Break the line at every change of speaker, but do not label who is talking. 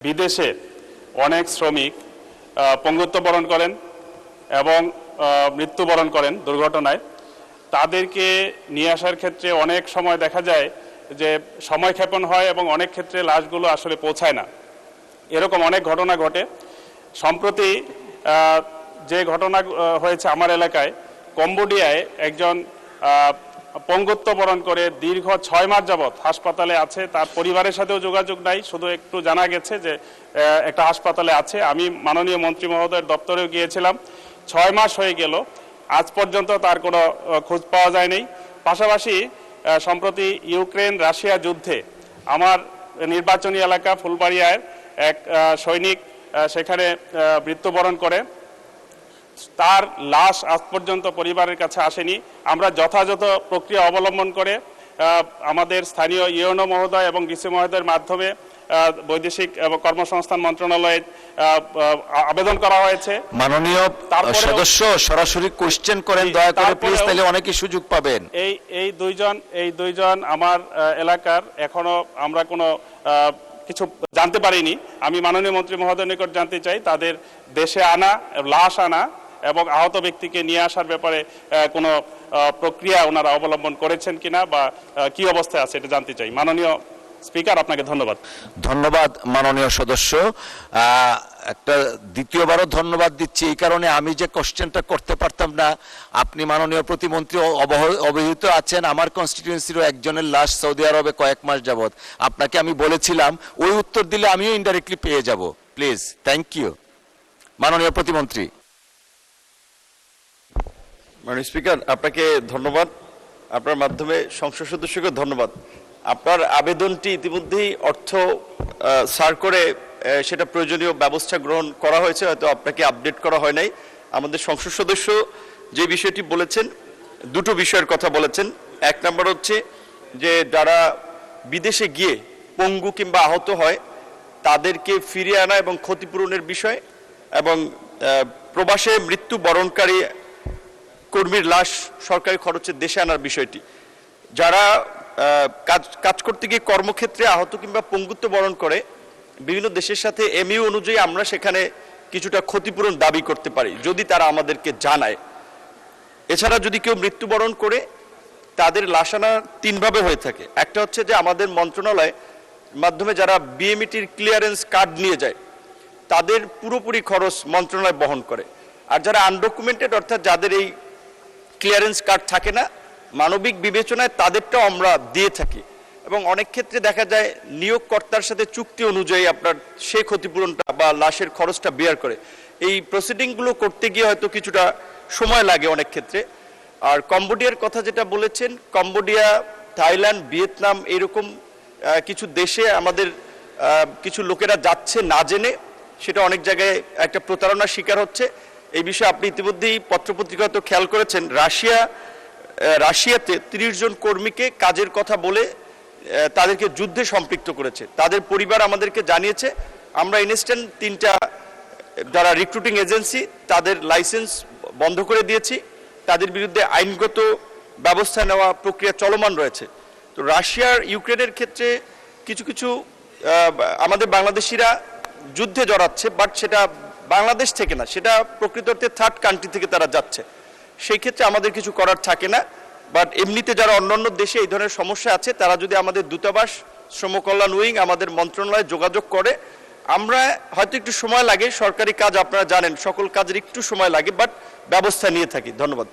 বিদেশে অনেক শ্রমিক পঙ্গুত্ব বরণ করেন এবং মৃত্যুবরণ করেন দুর্ঘটনায়। তাদেরকে নিয়ে আসার ক্ষেত্রে অনেক সময় দেখা যায় যে সময়ক্ষেপণ হয় এবং অনেক ক্ষেত্রে লাশগুলো আসলে পৌঁছায় না। এরকম অনেক ঘটনা ঘটে। সম্প্রতি যে ঘটনা হয়েছে আমার এলাকায়, কম্বোডিয়ায় একজন পঙ্গুত্ব বরণ করে দীর্ঘ 6 মাস যাবৎ হাসপাতালে আছে। তার পরিবারের সাথেও যোগাযোগ নাই, শুধু একটু জানা গেছে যে একটা হাসপাতালে আছে। আমি মাননীয় মন্ত্রী মহোদয়ের দপ্তরেও গিয়েছিলাম, 6 মাস হয়ে গেল, আজ পর্যন্ত তার কোনো খোঁজ পাওয়া যায়নি। পাশাপাশি সম্প্রতি ইউক্রেন রাশিয়া যুদ্ধে আমার নির্বাচনী এলাকা ফুলবাড়িয়ার এক সৈনিক সেখানে মৃত্যুবরণ করে। তার লাশ আজ পর্যন্ত পরিবারের কাছে আসেনি। আমরা যথাযথ প্রক্রিয়া অবলম্বন করে আমাদের স্থানীয় ইউএনও মহোদয় এবং ডিসি মহোদয়ের মাধ্যমে বৈদেশিক এবং কর্মসংস্থান মন্ত্রণালয়ে আবেদন করা হয়েছে।
মাননীয় সদস্য সরাসরি কোশ্চেন করেন দয়া করে প্লিজ, তাহলে অনেকেই সুযোগ পাবেন। এই
দুইজন আমার এলাকার, এখনো আমরা কোনো কিছু জানতে পারিনি। আমি মাননীয় মন্ত্রী মহোদয়ের নিকট জানতে চাই তাদের দেশে আনা, লাশ আনা এবং আহত ব্যক্তিকে নিয়ে আসার ব্যাপারে কোনো প্রক্রিয়া ওনারা অবলম্বন করেছেন কিনা বা কি অবস্থায় আছে, এটা জানতে চাই। মাননীয় স্পিকার, আপনাকে ধন্যবাদ।
ধন্যবাদ মাননীয় সদস্য। একটা দ্বিতীয়বারও ধন্যবাদ দিচ্ছি এই কারণে, আমি যে কোশ্চেনটা করতে পারতাম না, আপনি মাননীয় প্রতিমন্ত্রী অবহিত আছেন। আমার কনস্টিটিউয়েন্সিরও একজনের লাশ সৌদি আরবে কয়েক মাস যাবৎ, আপনাকে আমি বলেছিলাম ওই উত্তর দিলে আমিও ইনডাইরেক্টলি পেয়ে যাব। প্লিজ, থ্যাংক ইউ মাননীয় প্রতিমন্ত্রী।
মাননীয় স্পিকার, আপনাকে ধন্যবাদ। আপনার মাধ্যমে সংসদ সদস্যকে ধন্যবাদ। আপনার আবেদনটি ইতিমধ্যেই অর্থ সার করে সেটা প্রয়োজনীয় ব্যবস্থা গ্রহণ করা হয়েছে, হয়তো আপনাকে আপডেট করা হয় নাই। আমাদের সংসদ সদস্য যে বিষয়টি বলেছেন, দুটো বিষয়ের কথা বলেছেন। এক নম্বর হচ্ছে যে যারা বিদেশে গিয়ে পঙ্গু কিংবা আহত হয় তাদেরকে ফিরিয়ে আনা এবং ক্ষতিপূরণের বিষয়, এবং প্রবাসে মৃত্যু বরণকারী কর্মীর লাশ সরকারি খরচে দেশে আনার বিষয়টি। যারা কাজ করতে গিয়ে কর্মক্ষেত্রে আহত কিংবা পঙ্গুত্ব বরণ করে, বিভিন্ন দেশের সাথে এমইউ অনুযায়ী আমরা সেখানে কিছুটা ক্ষতিপূরণ দাবি করতে পারি যদি তারা আমাদেরকে জানায়। এছাড়া যদি কেউ মৃত্যুবরণ করে, তাদের লাশ আনা 3 ভাবে হয়ে থাকে। একটা হচ্ছে যে আমাদের মন্ত্রণালয় মাধ্যমে যারা বিএমইটির ক্লিয়ারেন্স কার্ড নিয়ে যায় তাদের পুরোপুরি খরচ মন্ত্রণালয় বহন করে। আর যারা আনডকুমেন্টেড, অর্থাৎ যাদের এই ক্লিয়ারেন্স কার্ড থাকে না, মানবিক বিবেচনায় তাদেরটাও আমরা দিয়ে থাকি। এবং অনেক ক্ষেত্রে দেখা যায় নিয়োগকর্তার সাথে চুক্তি অনুযায়ী আপনার সেই ক্ষতিপূরণটা বা লাশের খরচটা বেয়ার করে। এই প্রসিডিংগুলো করতে গিয়ে হয়তো কিছুটা সময় লাগে অনেক ক্ষেত্রে। আর কম্বোডিয়ার কথা যেটা বলেছেন, কম্বোডিয়া, থাইল্যান্ড, ভিয়েতনাম, এরকম কিছু দেশে আমাদের কিছু লোকেরা যাচ্ছে না জেনে, সেটা অনেক জায়গায় একটা প্রতারণার শিকার হচ্ছে। এই বিষয়ে আপনি ইতিমধ্যেই পত্রপত্রিকায় তো খেয়াল করেছেন, রাশিয়াতে 30 জন কর্মীকে কাজের কথা বলে তাদেরকে যুদ্ধে সম্পৃক্ত করেছে। তাদের পরিবার আমাদেরকে জানিয়েছে। আমরা ইনস্ট্যান্ট 3টা যারা রিক্রুটিং এজেন্সি তাদের লাইসেন্স বন্ধ করে দিয়েছি। তাদের বিরুদ্ধে আইনগত ব্যবস্থা নেওয়া প্রক্রিয়া চলমান রয়েছে। তো রাশিয়ার ইউক্রেনের ক্ষেত্রে কিছু আমাদের বাংলাদেশিরা যুদ্ধে জড়াচ্ছে, বাট সেটা বাংলাদেশ থেকে না, সেটা প্রকৃত অর্থে থার্ড কান্ট্রি থেকে তারা যাচ্ছে। সেই ক্ষেত্রে আমাদের কিছু করার থাকে না। বাট এমনিতে যারা অন্যান্য দেশে এই ধরনের সমস্যা আছে, তারা যদি আমাদের দূতাবাস, শ্রম কল্যাণ উইং, আমাদের মন্ত্রণালয়ে যোগাযোগ করে, আমরা হয়তো একটু সময় লাগে, সরকারি কাজ আপনারা জানেন সকল কাজের একটু সময় লাগে, বাট ব্যবস্থা নিয়ে থাকি। ধন্যবাদ।